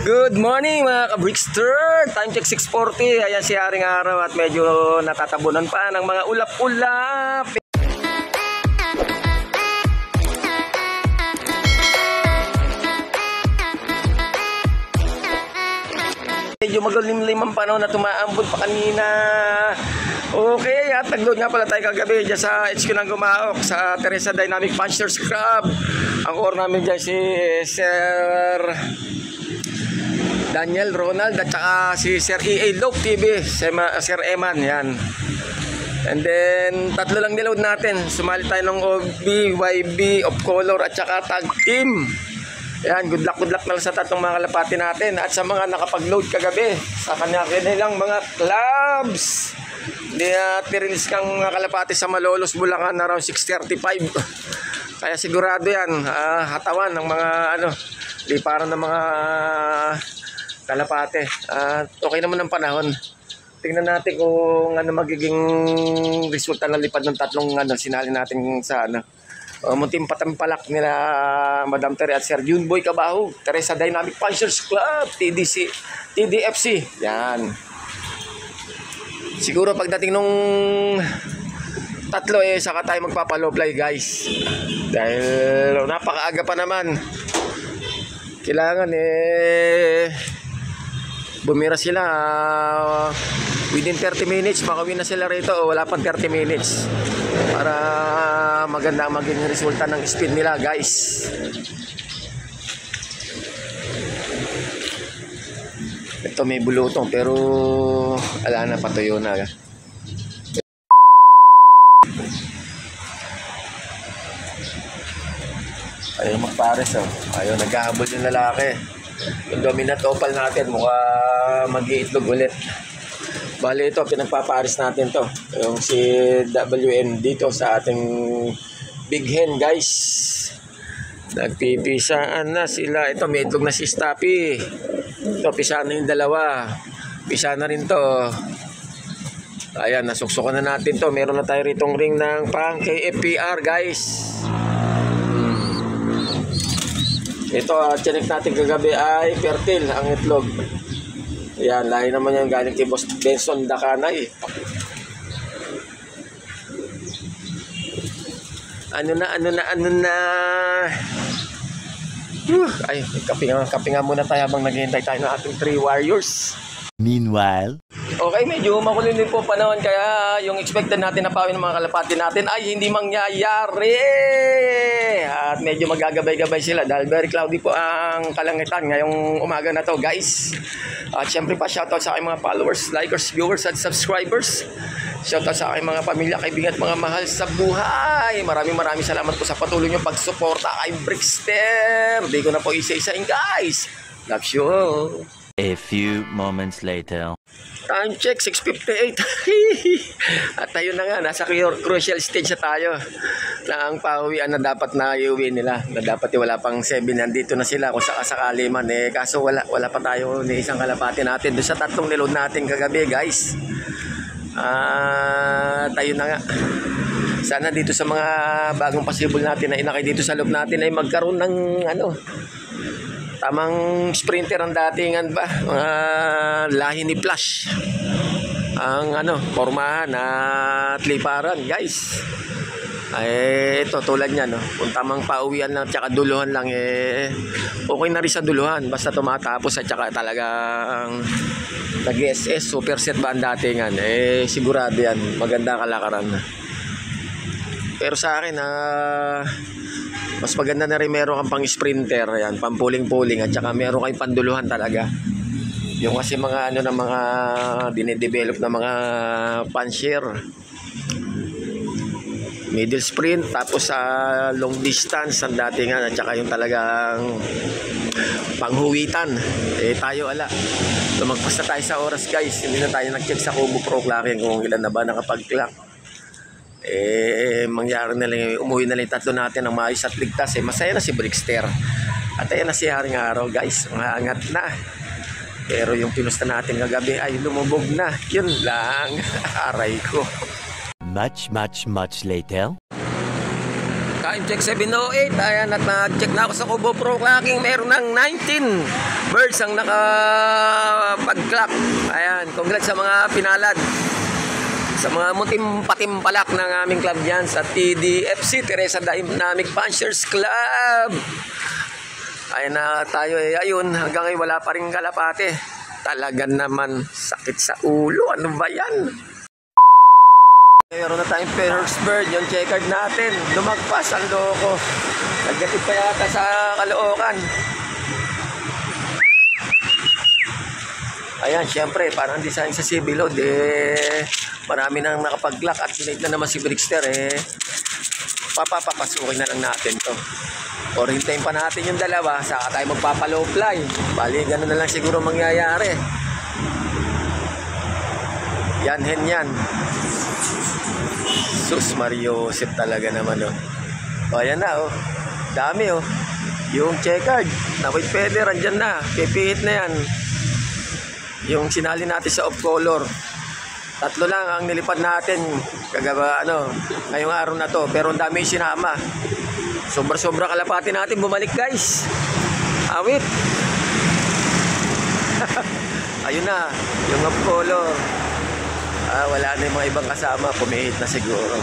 Good morning mga ka-Brickster! Time check 6:40. Ayan si Haring Araw at medyo natatabunan pa ng mga ulap-ulap. Medyo magalimlim ang panahon na tumaambon pa kanina. Okay, at nag-load nga pala tayo kagabi dyan sa HQ ng Gumaok sa Teresa Dynamic Punchers Club. Ang core namin dyan si Sir Daniel Ronald at saka si Sir EA Lope TV, Sir Eman, yan. And then tatlo lang niload natin. Sumali tayo ng OB, YB, of color at saka tag team. Yan, good luck na lang sa tatlong mga kalapati natin at sa mga nakapag-load kagabi sa kanilang mga clubs. Nirelease kang mga kalapati sa Malolos, Bulacan around 6:35. Kaya sigurado yan, hatawan ng mga liparan ng mga kalapate. Okay naman ang panahon. Tingnan natin kung ano magiging resulta ng lipad ng tatlong sinali natin sa munting patampalak nila Madam Tere at Sir Junboy Cabaho, Teresa Dynamic Punchers Club, TDFC. Yan. Siguro pagdating nung tatlo saka tayo magpapaloplay guys. Dahil napakaaga pa naman. Kailangan bumira sila within 30 minutes, makawin na sila rito o wala pang 30 minutes para maganda maging resulta ng speed nila guys. Ito may bulutong pero ala na, patuyo na. Ayaw magpares ayaw, naghahabol yung lalaki. Yung dominant opal natin mukha mag-iitlog ulit. Bali ito, pinagpaparis natin to. Yung si WN dito sa ating big hen guys. Nagpipisaan na sila. Ito may itlog na si Stappy. Ito pisaan na yung dalawa. Pisaan na rin to. Ayan, nasuksukan na natin to. Meron na tayo ritong ring ng pang KFPR guys. Ito, chinek natin kagabi ay fertile ang itlog. Ayan, lahi naman yan galing kay Boss Benson Dakanay. Ano na. Ay, kape nga muna tayo habang naghihintay tayo ng ating 3 warriors. Meanwhile, okay, medyo makulim din po panahon kaya yung expected natin na pawin ng mga kalapati natin ay hindi mangyayari. At medyo magagabay-gabay sila dahil very cloudy po ang kalangitan ngayong umaga na to guys. At syempre pa shoutout sa aking mga followers, likers, viewers at subscribers. Shoutout sa aking mga pamilya, kaibigan at mga mahal sa buhay. Maraming salamat po sa patuloy nyo pagsuporta kay Brickster. Di ko na po isa-isain guys. Love you. a few moments later. Time check, 6:58. At tayo na nga, nasa crucial stage na tayo na ang pauwian na dapat na iuwi nila. Na dapat wala pang 7, nandito na sila kung sakasakali man. Kaso wala pa tayo ni isang kalapati natin. Doon sa tatlong niload natin kagabi guys. Tayo na nga. Sana dito sa mga bagong pasibol natin na inakay dito sa loob natin ay magkaroon ng tamang sprinter ang datingan ba, lahi ni Flash ang pormahan at liparan guys. Ay ito tulad niya kung tamang pauwian lang tsaka duluhan lang okay na rin sa duluhan basta tumatapos at tsaka talagang nag-SS superset ba ang datingan sigurado yan maganda kalakaran. Pero sa akin mas maganda na rin meron kang pang sprinter yan, pang puling-puling at saka meron kang panduluhan talaga. Yung kasi mga na mga dinedevelop na mga puncher, middle sprint tapos sa long distance ang datingan at saka yung talagang panghuwitan. Tayo lumagpas na tayo sa oras guys, hindi na tayo nag-check sa Kubo Pro Clocking kung ilan na ba nakapag-clock. Mangyari na lang, umuwi na lang tatlo natin ng maayos at ligtas. Masaya na si Brickster at ayan na si Haring Araw guys, maangat na. Pero yung pinusta natin kagabi ay lumubog na, yun lang. Aray ko. Much later. Time check 7:08. Ayan, at nag-check na ako sa Kubo Pro Clocking. Meron ng Birds ang nakapag-clock. Ayan, congrats sa mga pinalad. Sa mga patimpalak ng aming club yan sa TDFC, Teresa Dynamic Punchers Club. Ayun na tayo ayun, hanggang ngayon wala pa rin kalapate. Talaga naman sakit sa ulo. Ano ba yan? Meron na tayong first bird, yung checkered natin. Lumagpas ang loko. Naggatid pa yata sa Caloocan. Ayan, syempre, parang design sa CB load, marami nang nakapag-lock at dinate na naman si Brickster, papapasukin na lang natin to. Or hintayin pa natin yung dalawa, saka tayo magpapa-low fly. Bali, gano'n na lang siguro mangyayari. Yan, yan. Sus, Mario, sip talaga naman, oh. O, ayan na, oh. Dami, oh. Yung checkered, na white feather, andyan na. Pipihit na yan. Yung sinali natin sa off color. 3 lang ang nilipad natin kagaba ngayong araw na to, pero ang dami yung sinama. Sobra kalapati natin bumalik, guys. Awit. Ayun na, yung off color. Wala na yung mga ibang kasama, pumihit na siguro.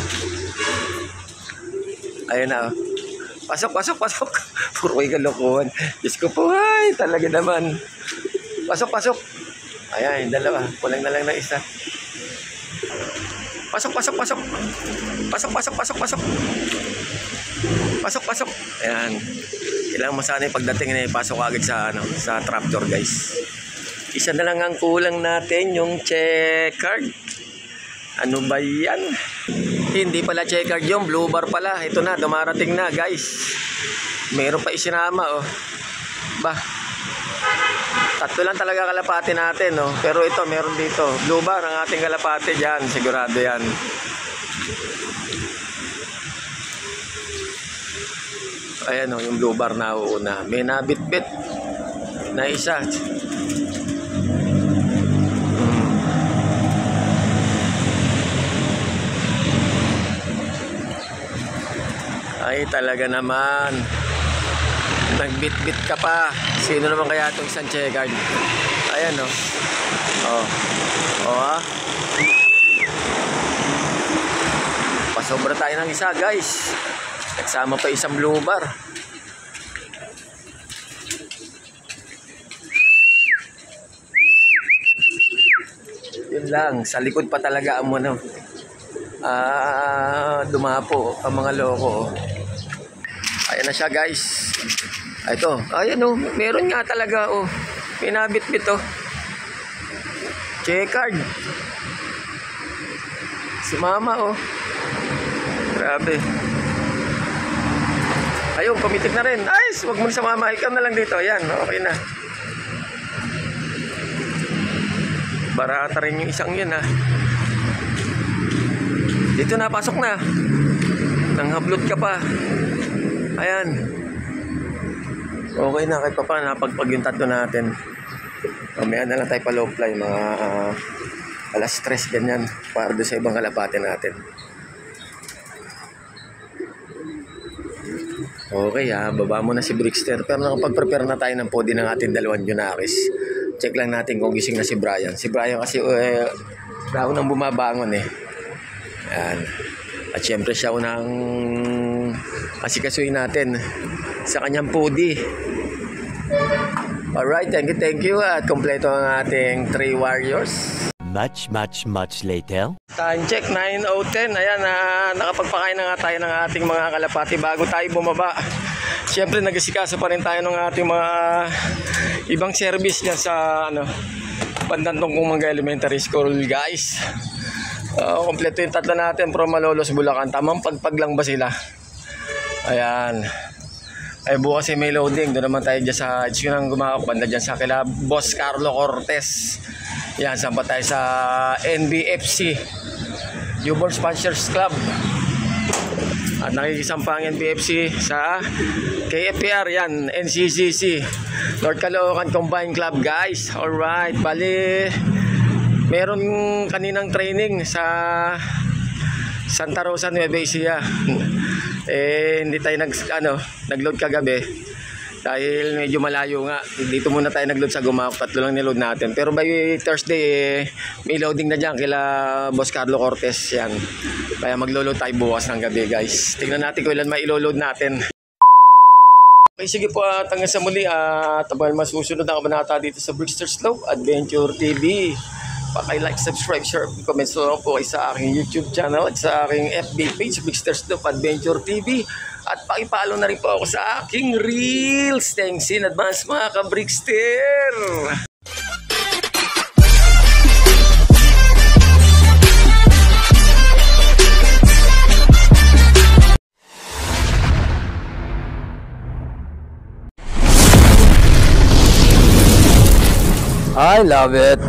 Ayun na. Pasok. Puro kayo kalokohan. Diyos ko po, ay, talaga naman. Pasok. Ayan, yung dalawa. Kulang na lang ng isa. Pasok. Ayan. Kailangan mo sana yung pagdating na ipasok agad sa trapdoor, guys. Isa na lang ang kulang natin, yung checkered. Ano ba yan? Hindi pala checkered yung blue bar pala. Ito na, dumarating na, guys. Meron pa isinama, oh. Ba? 3 lang talaga kalapati natin, no? Pero ito, meron dito. Blue bar ang ating kalapati dyan. Sigurado yan. Ayan, no, yung blue bar na uuna. May nabit-bit na isa. Ay, talaga naman. Nagbit-bit ka pa. Sino naman kaya itong isang checkered? Ayan, no? Pasobra tayo ng isa, guys. Nagsama pa isang blue bar. Yun lang. Sa likod pa talaga ang dumapo ang mga loko. Ayan na siya, guys. Ito, ayan, oh, meron nga talaga, oh. Pinabit-bit, oh. Checkered. Si mama, oh. Grabe. Ayun, pumitik na rin. Ay, wag mo na sa mama. Ikaw na lang dito. Ayan, okay na. Barata rin yung isang yun, ha. Dito na, pasok na. Nanghablot ka pa. Ayan. Okay na, kahit pa pa napagpag yung 3 natin. Mamaya na lang tayo pa low fly, mga alas 3 ganyan, para doon sa ibang kalapate natin. Okay, baba mo na si Brickster. Pero nakapag-prepare na tayo ng podi ng ating 2 Junakis. Check lang natin kung gising na si Brian. Si Brian kasi raon nang bumabangon, Ayan. At syempre siya unang asikasuhin natin sa kanyang podi. Alright, thank you. At kompleto ang ating 3 warriors. Much later. Time check, 9:10. Ayan, nakapagpakain na nga tayo ng ating mga kalapati bago tayo bumaba. Syempre, nag-asikaso pa rin tayo ng ating mga ibang service dyan sa bandang Tungkong Mangga Elementary School, guys. Kompleto yung 3 natin from Malolos, Bulacan. Tamang pagpag lang ba sila? Ayan. Ay, bukas may loading. Doon naman tayo dyan sa nang gumakak banda dyan sa kila Boss Carlo Cortez. Yan, saan pa tayo sa NBFC Newborn Sponsors Club. At nakikisampa ang NBFC sa KFPR, yan, NCCC North Caloocan Combined Club, guys. Alright, bali meron kaninang training sa Santa Rosa, Nueva Ecija. Hindi tayo nag-load kagabi. Dahil medyo malayo nga. Dito muna tayo nag-load sa Gumaok. 3 lang niload natin. Pero by Thursday, may loading na dyan kila Boss Carlo Cortez. Yan. Kaya maglo-load tayo bukas ng gabi, guys. Tingnan natin kung ilan may ilo-load natin. Okay, sige po at hanggang sa muli at abang masusunod ang kabanata dito sa Bricksters Love Adventure TV. Paki-like, subscribe, share, comment po kayo sa aking YouTube channel at sa aking FB page, Bricksters Love Adventure TV. At paki-follow na rin po ako sa aking Reels. Thanks in advance mga ka-Brickster! I love it.